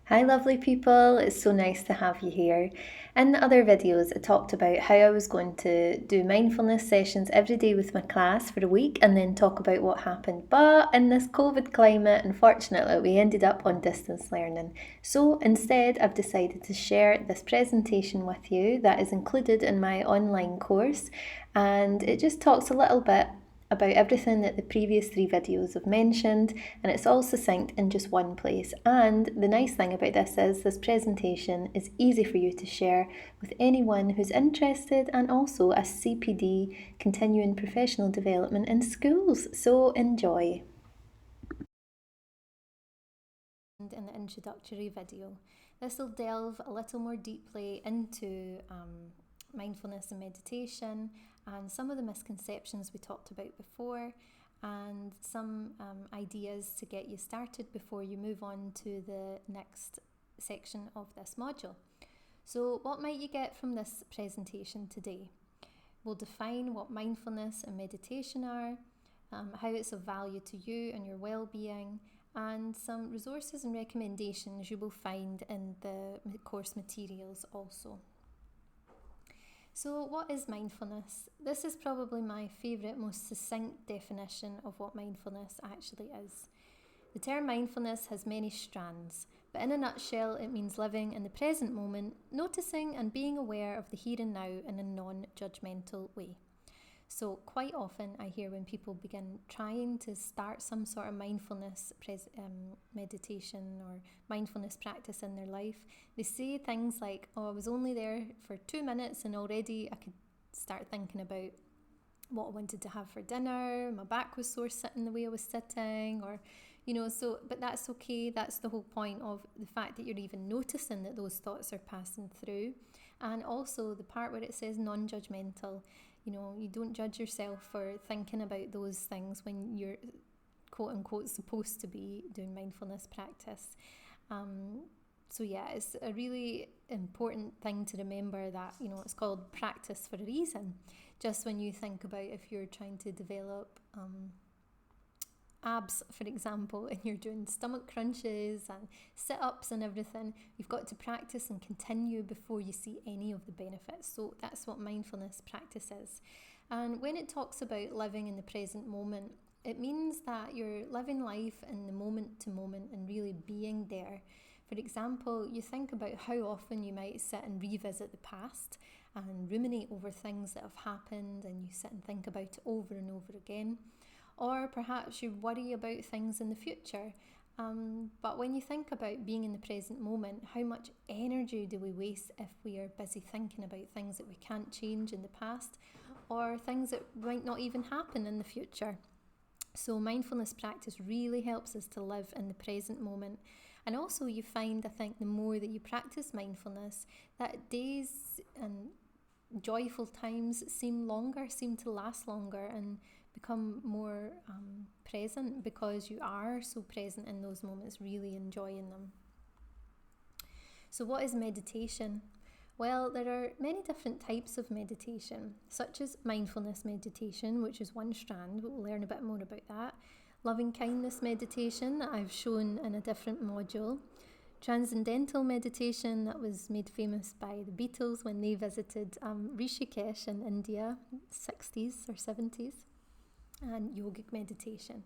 Hi, lovely people. It's so nice to have you here. In the other videos, I talked about how I was going to do mindfulness sessions every day with my class for a week and then talk about what happened. But in this COVID climate, unfortunately, we ended up on distance learning. So instead, I've decided to share this presentation with you that is included in my online course. And it just talks a little bit about everything that the previous three videos have mentioned, and it's all succinct in just one place. And the nice thing about this is this presentation is easy for you to share with anyone who's interested, and also a CPD, continuing professional development in schools. So enjoy. In the introductory video, this will delve a little more deeply into mindfulness and meditation and some of the misconceptions we talked about before, and some ideas to get you started before you move on to the next section of this module. So what might you get from this presentation today? We'll define what mindfulness and meditation are, how it's of value to you and your well-being, and some resources and recommendations you will find in the course materials also. So what is mindfulness? This is probably my favourite, most succinct definition of what mindfulness actually is. The term mindfulness has many strands, but in a nutshell it means living in the present moment, noticing and being aware of the here and now in a non-judgmental way. So quite often I hear when people begin trying to start some sort of mindfulness meditation or mindfulness practice in their life, they say things like, oh, I was only there for 2 minutes and already I could start thinking about what I wanted to have for dinner, my back was sore sitting the way I was sitting, or but that's okay. That's the whole point of the fact that you're even noticing that those thoughts are passing through. And also the part where it says non-judgmental, you don't judge yourself for thinking about those things when you're quote unquote supposed to be doing mindfulness practice. So yeah, it's a really important thing to remember that, it's called practice for a reason. Just when you think about if you're trying to develop abs, for example, and you're doing stomach crunches and sit-ups and everything, you've got to practice and continue before you see any of the benefits. So that's what mindfulness practice is. And when it talks about living in the present moment, it means that you're living life in the moment to moment and really being there. For example, you think about how often you might sit and revisit the past and ruminate over things that have happened, and you sit and think about it over and over again. Or perhaps you worry about things in the future. But when you think about being in the present moment, how much energy do we waste if we are busy thinking about things that we can't change in the past, or things that might not even happen in the future? So mindfulness practice really helps us to live in the present moment. And also you find, I think, the more that you practice mindfulness, that days and joyful times seem to last longer and become more present, because you are so present in those moments, really enjoying them. So what is meditation? Well, there are many different types of meditation, such as mindfulness meditation, which is one strand. We'll learn a bit more about that. Loving kindness meditation that I've shown in a different module. Transcendental meditation that was made famous by the Beatles when they visited Rishikesh in India, 60s or 70s. And yogic meditation.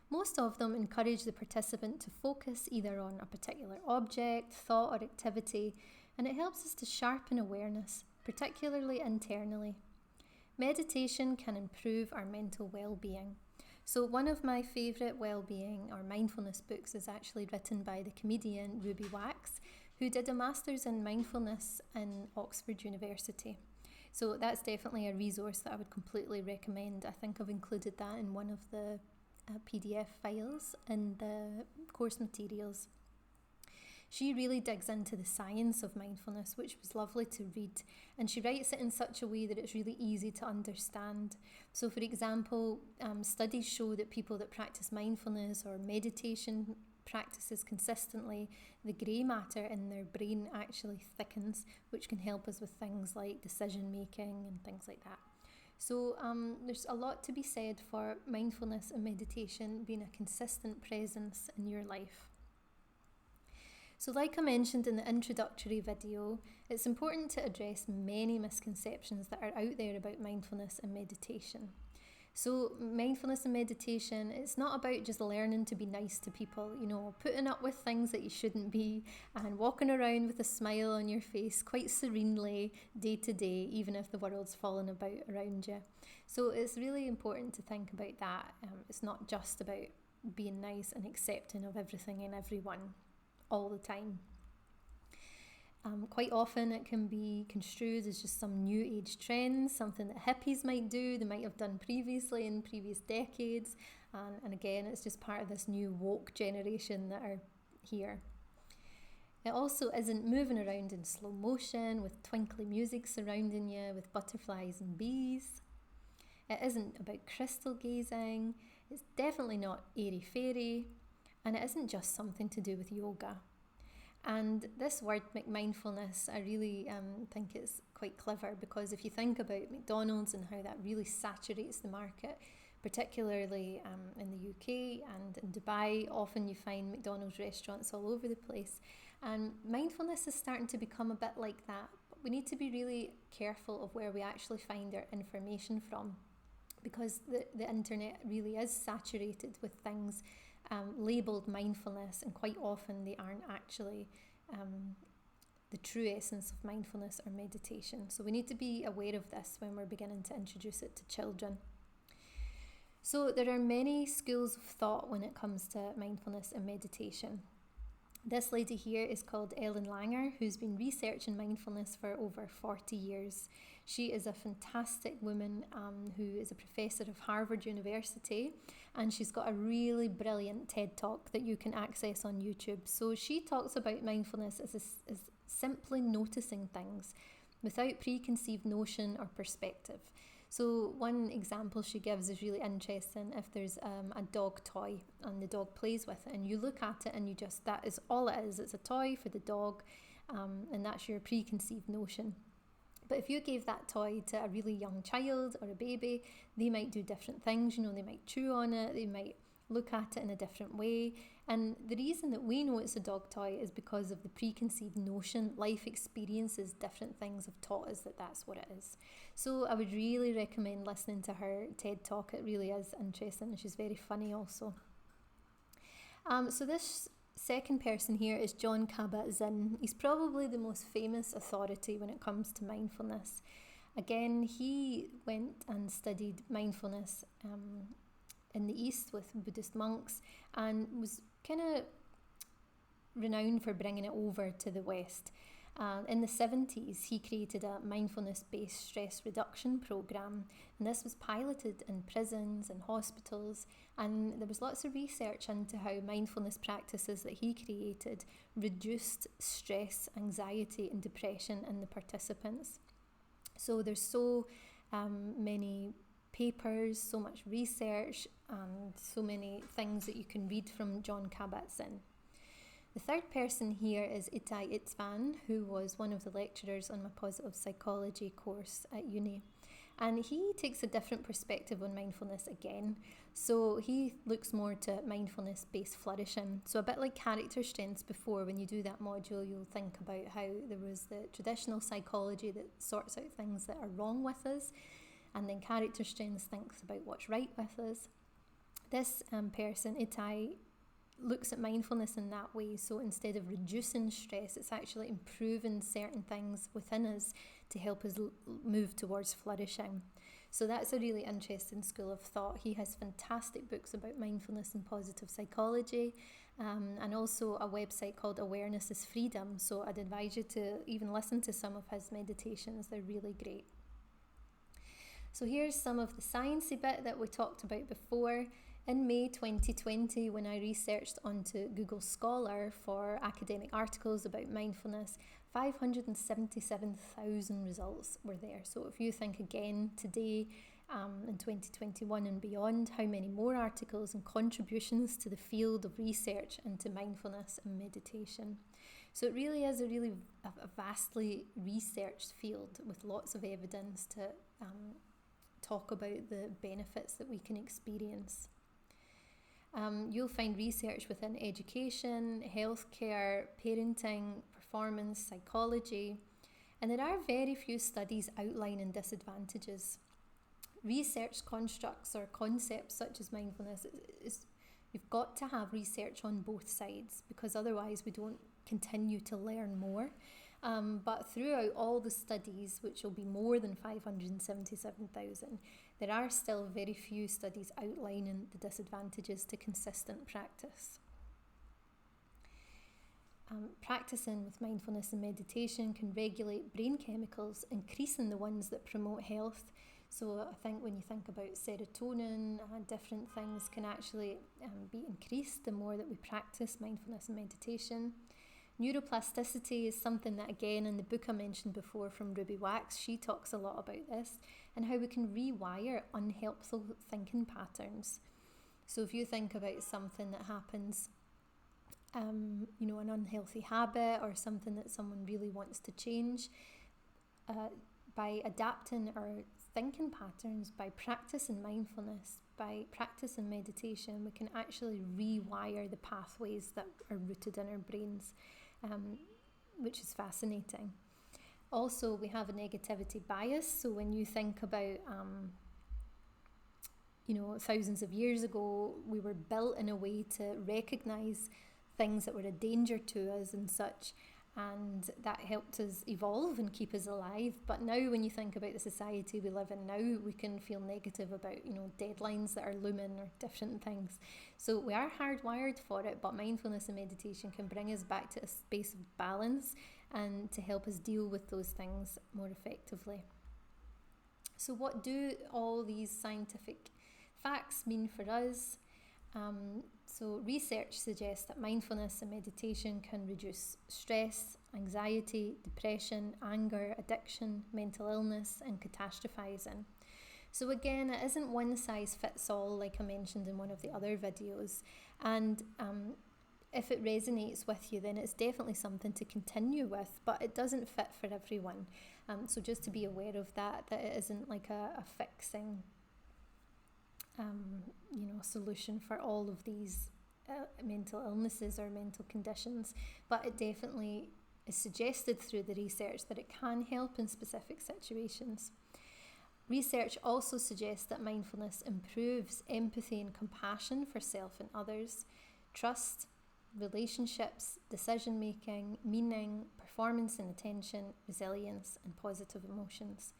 Most of them encourage the participant to focus either on a particular object, thought, or activity, and it helps us to sharpen awareness, particularly internally. Meditation can improve our mental well-being. So one of my favourite well-being or mindfulness books is actually written by the comedian Ruby Wax, who did a master's in mindfulness in Oxford University. So that's definitely a resource that I would completely recommend. I think I've included that in one of the PDF files in the course materials. She really digs into the science of mindfulness, which was lovely to read, and she writes it in such a way that it's really easy to understand. So for example, studies show that people that practice mindfulness or meditation practices consistently, the grey matter in their brain actually thickens, which can help us with things like decision making and things like that. So there's a lot to be said for mindfulness and meditation being a consistent presence in your life. So like I mentioned in the introductory video, it's important to address many misconceptions that are out there about mindfulness and meditation. So mindfulness and meditation, it's not about just learning to be nice to people, putting up with things that you shouldn't be and walking around with a smile on your face quite serenely day to day, even if the world's falling about around you. So it's really important to think about that. It's not just about being nice and accepting of everything and everyone all the time. Quite often it can be construed as just some new age trend, something that hippies might do, they might have done previously in previous decades, and again it's just part of this new woke generation that are here. It also isn't moving around in slow motion with twinkly music surrounding you with butterflies and bees. It isn't about crystal gazing, it's definitely not airy-fairy, and it isn't just something to do with yoga. And this word mindfulness, I really think it's quite clever, because if you think about McDonald's and how that really saturates the market, particularly in the UK and in Dubai, often you find McDonald's restaurants all over the place. And mindfulness is starting to become a bit like that. But we need to be really careful of where we actually find our information from, because the internet really is saturated with things labelled mindfulness, and quite often they aren't actually the true essence of mindfulness or meditation. So we need to be aware of this when we're beginning to introduce it to children. So there are many schools of thought when it comes to mindfulness and meditation. This lady here is called Ellen Langer, who's been researching mindfulness for over 40 years. She is a fantastic woman who is a professor of Harvard University, and she's got a really brilliant TED Talk that you can access on YouTube. So she talks about mindfulness as simply noticing things without preconceived notion or perspective. So one example she gives is really interesting. If there's a dog toy and the dog plays with it, and you look at it and that is all it is. It's a toy for the dog, and that's your preconceived notion. But if you gave that toy to a really young child or a baby, they might do different things. They might chew on it, they might look at it in a different way. And the reason that we know it's a dog toy is because of the preconceived notion. Life experiences, different things have taught us that that's what it is. So I would really recommend listening to her TED Talk. It really is interesting, and she's very funny also. So this second person here is Jon Kabat Zinn. He's probably the most famous authority when it comes to mindfulness. Again, he went and studied mindfulness in the East with Buddhist monks, and was kind of renowned for bringing it over to the West. In the 70s, he created a mindfulness-based stress reduction program, and this was piloted in prisons and hospitals, and there was lots of research into how mindfulness practices that he created reduced stress, anxiety and depression in the participants. So there's so many papers, so much research, and so many things that you can read from Jon Kabat Zinn. The third person here is Itai Itzvan, who was one of the lecturers on my positive psychology course at uni. And he takes a different perspective on mindfulness again. So he looks more to mindfulness-based flourishing. So a bit like character strengths before, when you do that module, you'll think about how there was the traditional psychology that sorts out things that are wrong with us, and then character strengths thinks about what's right with us. This person, Itai, looks at mindfulness in that way. So instead of reducing stress, it's actually improving certain things within us to help us move towards flourishing. So that's a really interesting school of thought. He has fantastic books about mindfulness and positive psychology, and also a website called Awareness is Freedom. So I'd advise you to even listen to some of his meditations. They're really great. So here's some of the sciencey bit that we talked about before. In May 2020, when I researched onto Google Scholar for academic articles about mindfulness, 577,000 results were there. So if you think again today, in 2021 and beyond, how many more articles and contributions to the field of research into mindfulness and meditation. So it really is a vastly researched field with lots of evidence to talk about the benefits that we can experience. You'll find research within education, healthcare, parenting, performance, psychology, and there are very few studies outlining disadvantages. Research constructs or concepts such as mindfulness, you've got to have research on both sides, because otherwise we don't continue to learn more. But throughout all the studies, which will be more than 577,000, there are still very few studies outlining the disadvantages to consistent practice. Practicing with mindfulness and meditation can regulate brain chemicals, increasing the ones that promote health. So I think when you think about serotonin and different things can actually be increased the more that we practice mindfulness and meditation. Neuroplasticity is something that, again, in the book I mentioned before from Ruby Wax, she talks a lot about this and how we can rewire unhelpful thinking patterns. So if you think about something that happens, an unhealthy habit or something that someone really wants to change, by adapting our thinking patterns, by practicing mindfulness, by practicing meditation, we can actually rewire the pathways that are rooted in our brains, which is fascinating. Also, we have a negativity bias. So when you think about, thousands of years ago, we were built in a way to recognize things that were a danger to us and such. And that helped us evolve and keep us alive. But now when you think about the society we live in now, we can feel negative about, deadlines that are looming or different things. So we are hardwired for it, but mindfulness and meditation can bring us back to a space of balance and to help us deal with those things more effectively. So what do all these scientific facts mean for us? So research suggests that mindfulness and meditation can reduce stress, anxiety, depression, anger, addiction, mental illness, and catastrophizing. So again, it isn't one size fits all, like I mentioned in one of the other videos. And if it resonates with you, then it's definitely something to continue with, but it doesn't fit for everyone. So just to be aware of that it isn't like a fixing solution for all of these mental illnesses or mental conditions, but it definitely is suggested through the research that it can help in specific situations. Research also suggests that mindfulness improves empathy and compassion for self and others, trust, relationships, decision making, meaning, performance and attention, resilience, and positive emotions.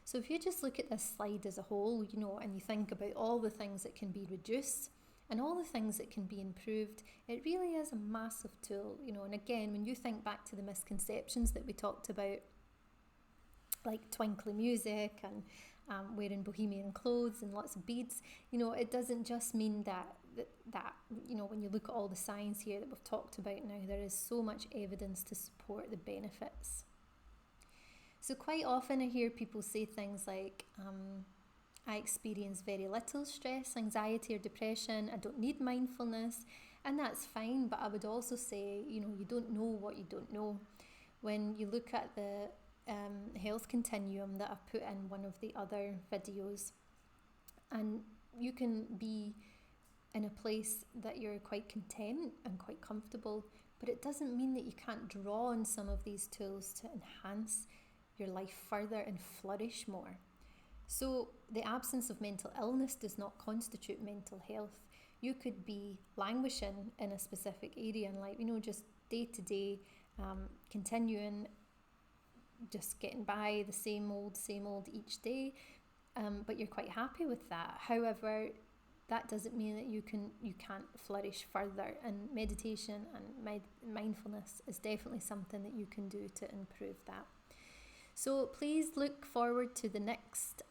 So if you just look at this slide as a whole, and you think about all the things that can be reduced and all the things that can be improved, it really is a massive tool, and again, when you think back to the misconceptions that we talked about, like twinkly music and wearing bohemian clothes and lots of beads, it doesn't just mean that when you look at all the science here that we've talked about now, there is so much evidence to support the benefits. So quite often I hear people say things like, I experience very little stress, anxiety or depression, I don't need mindfulness, and that's fine, but I would also say, you don't know what you don't know. When you look at the health continuum that I've put in one of the other videos, and you can be in a place that you're quite content and quite comfortable, but it doesn't mean that you can't draw on some of these tools to enhance your life further and flourish more. So the absence of mental illness does not constitute mental health. You could be languishing in a specific area in life, just day to day, continuing, just getting by the same old each day, but you're quite happy with that. However, that doesn't mean that you can't flourish further, and meditation and mindfulness is definitely something that you can do to improve that. So please look forward to the next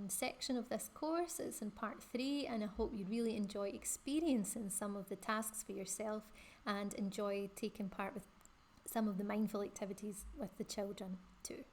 section of this course. It's in part 3, and I hope you really enjoy experiencing some of the tasks for yourself and enjoy taking part with some of the mindful activities with the children too.